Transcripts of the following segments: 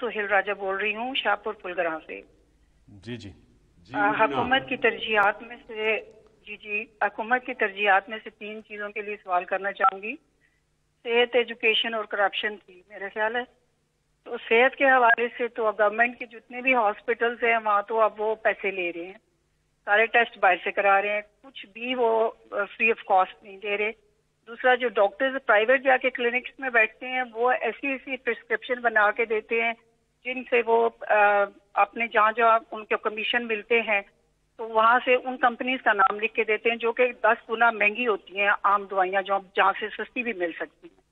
सुहेल राजा बोल रही हूँ शाहपुर पुलगरां से। जी जी हुकूमत की तरजीहात में से हुकूमत की तरजीहात में से 3 चीज़ों के लिए सवाल करना चाहूँगी। सेहत, एजुकेशन और करप्शन थी मेरा ख्याल है। तो सेहत के हवाले से तो गवर्नमेंट के जितने भी हॉस्पिटल्स हैं वहाँ तो अब वो पैसे ले रहे हैं, सारे टेस्ट बाहर से करा रहे हैं, कुछ भी वो फ्री ऑफ कॉस्ट नहीं दे रहे। दूसरा, जो डॉक्टर्स प्राइवेट जाके क्लिनिक्स में बैठते हैं वो ऐसी ऐसी प्रिस्क्रिप्शन बना के देते हैं जिनसे वो अपने जहाँ जहाँ उनको कमीशन मिलते हैं तो वहाँ से उन कंपनीज का नाम लिख के देते हैं जो कि 10 गुना महंगी होती हैं आम दवाइयाँ जो जहाँ से सस्ती भी मिल सकती हैं।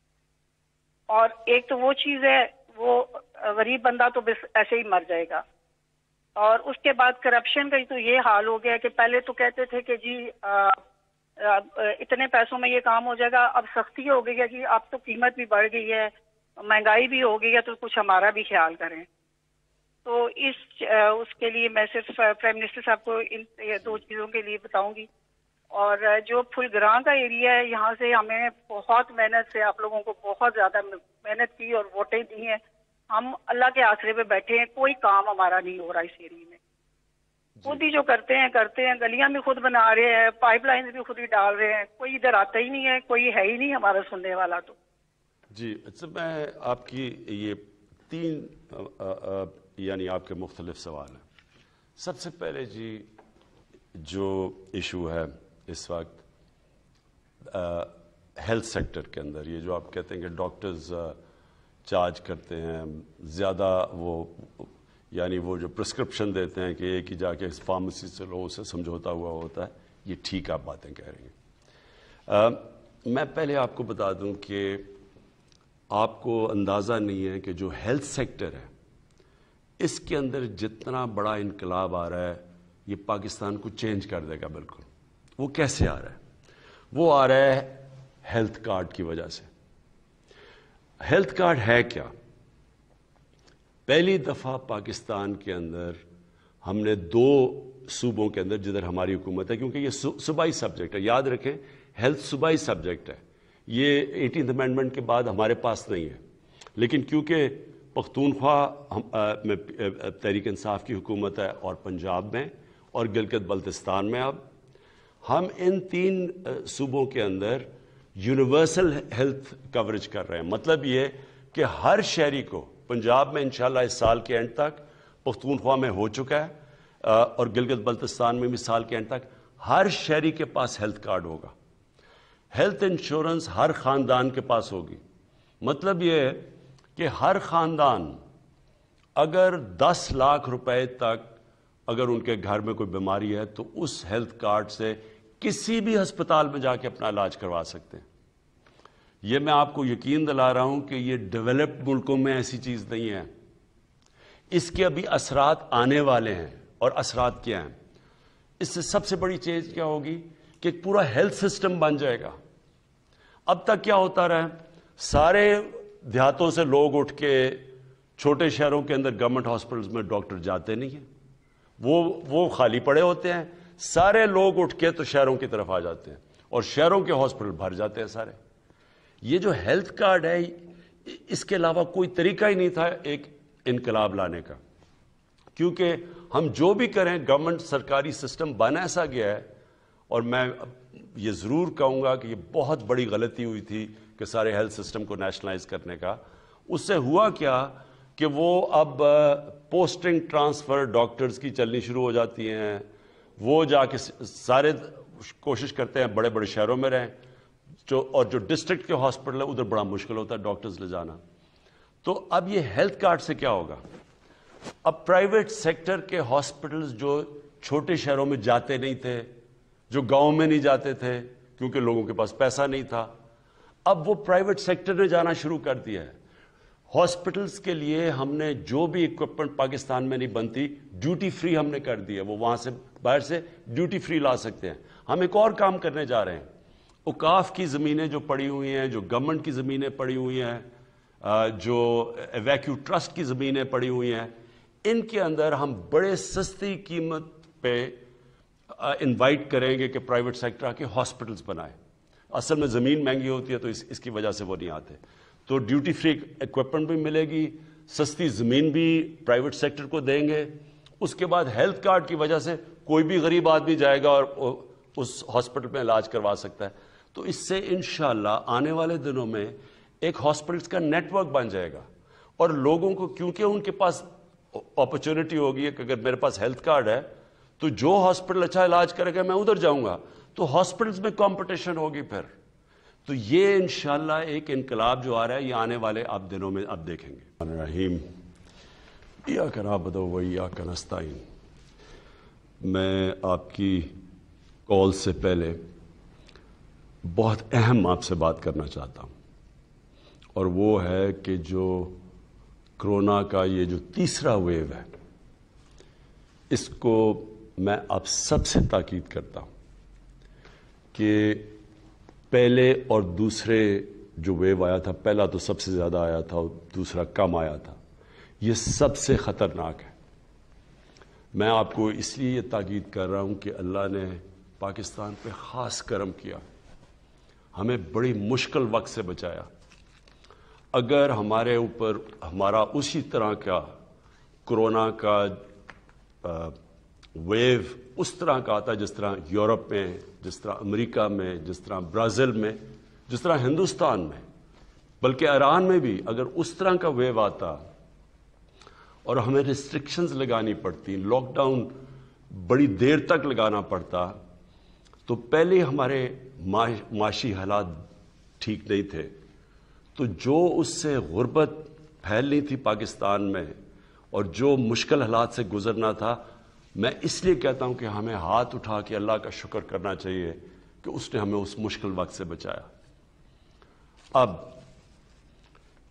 और एक तो वो चीज़ है, वो गरीब बंदा तो बस ऐसे ही मर जाएगा। और उसके बाद करप्शन का तो ये हाल हो गया कि पहले तो कहते थे कि जी इतने पैसों में ये काम हो जाएगा, अब सख्ती हो गई है कि अब तो कीमत भी बढ़ गई है, महंगाई भी हो गई है, तो कुछ हमारा भी ख्याल करें। तो उसके लिए मैं सिर्फ प्राइम मिनिस्टर साहब को इन 2 चीज़ों के लिए बताऊंगी। और जो फुलगरां का एरिया है, यहाँ से हमें बहुत मेहनत से आप लोगों को बहुत ज़्यादा मेहनत की और वोटें दी हैं। हम अल्लाह के आसरे पे बैठे हैं, कोई काम हमारा नहीं हो रहा इस एरिया में। खुद ही जो करते हैं, गलियां भी खुद बना रहे हैं, पाइपलाइन भी खुद ही डाल रहे हैं, कोई इधर आता ही नहीं है, कोई है ही नहीं हमारा सुनने वाला। तो जी, अच्छा, मैं आपकी ये 3 यानी आपके मुख्तलिफ सवाल हैं। सबसे पहले जी, जो इशू है इस वक्त हेल्थ सेक्टर के अंदर, ये जो आप कहते हैं कि डॉक्टर्स चार्ज करते हैं ज़्यादा, वो यानी वो जो प्रिस्क्रिप्शन देते हैं कि एक ही जाके इस फार्मेसी से लोगों से समझौता हुआ होता है, ये ठीक आप बातें कह रही हैं। मैं पहले आपको बता दूं कि आपको अंदाज़ा नहीं है कि जो हेल्थ सेक्टर है इसके अंदर जितना बड़ा इनकलाब आ रहा है, ये पाकिस्तान को चेंज कर देगा बिल्कुल। वो कैसे आ रहा है? वो आ रहा है हेल्थ कार्ड की वजह से। हेल्थ कार्ड है क्या? पहली दफ़ा पाकिस्तान के अंदर हमने 2 सूबों के अंदर जिधर हमारी हुकूमत है, क्योंकि ये सूबाई सब्जेक्ट है, याद रखें हेल्थ सूबाई सब्जेक्ट है, ये 18th अमेंडमेंट के बाद हमारे पास नहीं है। लेकिन क्योंकि पख्तूनख्वा में तहरीक इंसाफ की हुकूमत है और पंजाब में और गिलगित बल्तिस्तान में, अब हम इन 3 सूबों के अंदर यूनिवर्सल हेल्थ कवरेज कर रहे हैं। मतलब ये कि हर शहरी को, पंजाब में इंशाल्लाह इस साल के एंड तक, पख्तूनख्वा में हो चुका है और गिलगित बल्तिस्तान में भी साल के एंड तक हर शहरी के पास हेल्थ कार्ड होगा। हेल्थ इंश्योरेंस हर ख़ानदान के पास होगी। मतलब ये है कि हर ख़ानदान अगर 10 लाख रुपए तक अगर उनके घर में कोई बीमारी है तो उस हेल्थ कार्ड से किसी भी अस्पताल में जाके अपना इलाज करवा सकते हैं। ये मैं आपको यकीन दिला रहा हूं कि ये डेवलप्ड मुल्कों में ऐसी चीज़ नहीं है। इसके अभी असरात आने वाले हैं। और असरात क्या हैं? इससे सबसे बड़ी चीज़ क्या होगी कि पूरा हेल्थ सिस्टम बन जाएगा। अब तक क्या होता रहा है, सारे देहातों से लोग उठ के छोटे शहरों के अंदर गवर्नमेंट हॉस्पिटल्स में डॉक्टर जाते नहीं हैं, वो खाली पड़े होते हैं। सारे लोग उठ के तो शहरों की तरफ आ जाते हैं और शहरों के हॉस्पिटल भर जाते हैं सारे। ये जो हेल्थ कार्ड है, इसके अलावा कोई तरीका ही नहीं था एक इनकलाब लाने का, क्योंकि हम जो भी करें गवर्नमेंट सरकारी सिस्टम बन ऐसा गया है। और मैं ये ज़रूर कहूँगा कि ये बहुत बड़ी गलती हुई थी कि सारे हेल्थ सिस्टम को नेशनलाइज करने का। उससे हुआ क्या कि वो अब पोस्टिंग ट्रांसफ़र डॉक्टर्स की चलनी शुरू हो जाती हैं। वो जाके सारे कोशिश करते हैं बड़े बड़े शहरों में रहें, और जो डिस्ट्रिक्ट के हॉस्पिटल है उधर बड़ा मुश्किल होता है डॉक्टर्स ले जाना। तो अब ये हेल्थ कार्ड से क्या होगा? अब प्राइवेट सेक्टर के हॉस्पिटल्स जो छोटे शहरों में जाते नहीं थे, जो गांव में नहीं जाते थे क्योंकि लोगों के पास पैसा नहीं था, अब वो प्राइवेट सेक्टर ने जाना शुरू कर दिया है। हॉस्पिटल्स के लिए हमने जो भी इक्विपमेंट पाकिस्तान में नहीं बनती, ड्यूटी फ्री हमने कर दी है। वो वहाँ से बाहर से ड्यूटी फ्री ला सकते हैं। हम एक और काम करने जा रहे हैं। औकाफ की ज़मीनें जो पड़ी हुई हैं, जो गवर्नमेंट की ज़मीनें पड़ी हुई हैं, जो वैक्यू ट्रस्ट की ज़मीनें पड़ी हुई हैं, इनके अंदर हम बड़े सस्ती कीमत पे इनवाइट करेंगे कि प्राइवेट सेक्टर आके हॉस्पिटल्स बनाए। असल में ज़मीन महंगी होती है तो इसकी वजह से वो नहीं आते। तो ड्यूटी फ्री इक्विपमेंट भी मिलेगी, سستی زمین بھی پرائیویٹ سیکٹر کو دیں گے. اس کے بعد ہیلتھ کارڈ کی وجہ سے کوئی بھی غریب آدمی جائے گا اور اس ہاسپٹل میں علاج کروا سکتا ہے. تو اس سے انشاءاللہ آنے والے دنوں میں ایک ہاسپٹلس کا نیٹ ورک بن جائے گا, اور لوگوں کو کیونکہ ان کے پاس اپرچونٹی ہوگی کہ اگر میرے پاس ہیلتھ کارڈ ہے تو جو ہاسپٹل اچھا علاج کرے گا میں ادھر جاؤں گا, تو ہاسپٹلس میں کمپٹیشن ہوگی پھر. تو یہ انشاءاللہ ایک انقلاب جو آ رہا ہے یہ آنے والے اب دنوں میں اب دیکھیں گے. الرحیم ایاک نعبد و ایاک نستعین. میں آپ کی کال سے پہلے بہت اہم آپ سے بات کرنا چاہتا ہوں, اور وہ ہے کہ جو کرونا کا یہ جو تیسرا ویو ہے اس کو میں آپ سب سے تاکید کرتا ہوں کہ پہلے اور دوسرے جو ویو آیا تھا, پہلا تو سب سے زیادہ آیا تھا اور دوسرا کم آیا تھا, یہ سب سے خطرناک ہے. میں آپ کو اس لیے یہ تاکید کر رہا ہوں کہ اللہ نے پاکستان پہ خاص کرم کیا, ہمیں بڑی مشکل وقت سے بچایا. اگر ہمارے اوپر ہمارا اسی طرح کا کرونا کا ویو اس طرح کا آتا جس طرح یورپ میں, جس طرح امریکہ میں, جس طرح برازیل میں, جس طرح ہندوستان میں, بلکہ ایران میں بھی اگر اس طرح کا ویو آتا اور ہمیں ریسٹرکشنز لگانی پڑتی, لاک ڈاؤن بڑی دیر تک لگانا پڑتا, تو پہلے ہمارے معاشی حالات ٹھیک نہیں تھے, تو جو اس سے غربت پھیلنی تھی پاکستان میں اور جو مشکل حالات سے گزرنا تھا, میں اس لیے کہتا ہوں کہ ہمیں ہاتھ اٹھا کے اللہ کا شکر کرنا چاہیے کہ اس نے ہمیں اس مشکل وقت سے بچایا. اب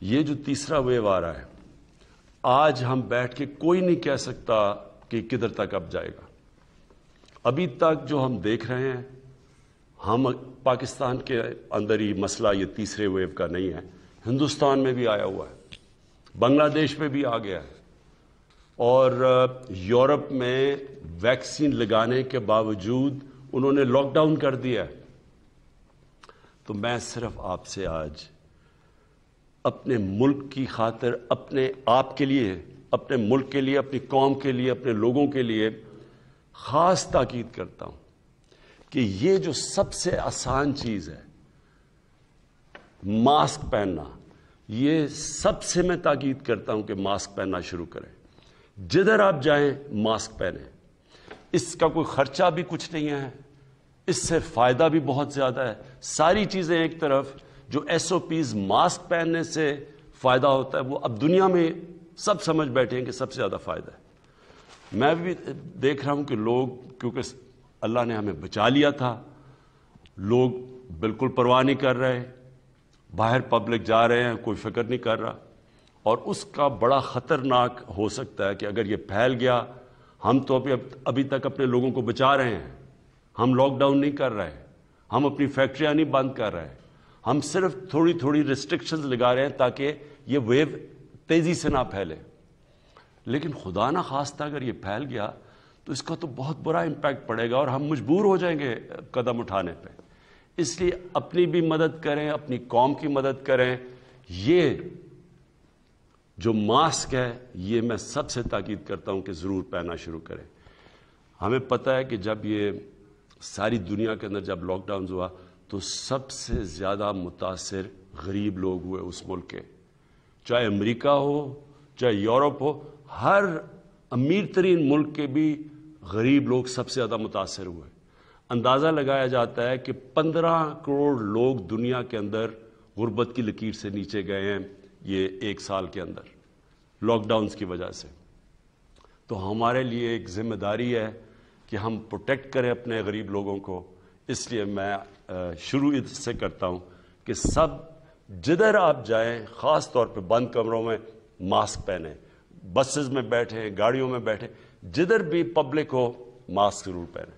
یہ جو تیسرا ویو آ رہا ہے, آج ہم بیٹھ کے کوئی نہیں کہہ سکتا کہ کدھر تک اب جائے گا. ابھی تک جو ہم دیکھ رہے ہیں, ہم پاکستان کے اندر ہی مسئلہ یہ تیسرے ویو کا نہیں ہے, ہندوستان میں بھی آیا ہوا ہے, بنگلہ دیش میں بھی آ گیا ہے, اور یورپ میں ویکسین لگانے کے باوجود انہوں نے لاک ڈاؤن کر دیا ہے. تو میں صرف آپ سے آج اپنے ملک کی خاطر, اپنے آپ کے لیے, اپنے ملک کے لیے, اپنی قوم کے لیے, اپنے لوگوں کے لیے خاص تاکید کرتا ہوں کہ یہ جو سب سے آسان چیز ہے ماسک پہننا, یہ سب سے میں تاکید کرتا ہوں کہ ماسک پہننا شروع کریں. جدھر آپ جائیں ماسک پہنیں. اس کا کوئی خرچہ بھی کچھ نہیں ہے, اس سے فائدہ بھی بہت زیادہ ہے. ساری چیزیں ایک طرف, جو ایس او پیز ماسک پہننے سے فائدہ ہوتا ہے وہ اب دنیا میں سب سمجھ بیٹھے ہیں کہ سب سے زیادہ فائدہ ہے. میں بھی دیکھ رہا ہوں کہ لوگ, کیونکہ اللہ نے ہمیں بچا لیا تھا, لوگ بالکل پرواہ نہیں کر رہے, باہر پبلک جا رہے ہیں, کوئی فکر نہیں کر رہا. اور اس کا بڑا خطرناک ہو سکتا ہے کہ اگر یہ پھیل گیا, ہم تو ابھی تک اپنے لوگوں کو بچا رہے ہیں, ہم لاک ڈاؤن نہیں کر رہے, ہم اپنی فیکٹریاں نہیں بند کر رہے, ہم صرف تھوڑی تھوڑی ریسٹرکشنز لگا رہے ہیں تاکہ یہ ویو تیزی سے نہ پھیلے. لیکن خدا نہ خواستہ اگر یہ پھیل گیا تو اس کا تو بہت برا امپیکٹ پڑے گا اور ہم مجبور ہو جائیں گے قدم اٹھانے پہ. اس لیے اپنی بھی مدد کریں, اپنی قوم کی مدد کریں. یہ جو ماسک ہے یہ میں سب سے تاکید کرتا ہوں کہ ضرور پہننا شروع کریں. ہمیں پتہ ہے کہ جب یہ ساری دنیا کے اندر جب لاک ڈاؤن ہوا تو سب سے زیادہ متاثر غریب لوگ ہوئے اس ملک کے, چاہے امریکہ ہو چاہے یورپ ہو, ہر امیر ترین ملک کے بھی غریب لوگ سب سے زیادہ متاثر ہوئے. اندازہ لگایا جاتا ہے کہ 15 کروڑ لوگ دنیا کے اندر غربت کی لکیر سے نیچے گئے ہیں یہ ایک سال کے اندر لاک ڈاؤنز کی وجہ سے. تو ہمارے لیے ایک ذمہ داری ہے کہ ہم پروٹیکٹ کریں اپنے غریب لوگوں کو. اس لیے میں شروع اس سے کرتا ہوں کہ سب جدھر آپ جائیں, خاص طور پہ بند کمروں میں ماسک پہنیں, بسز میں بیٹھیں, گاڑیوں میں بیٹھیں, جدھر بھی پبلک ہو ماسک ضرور پہنیں.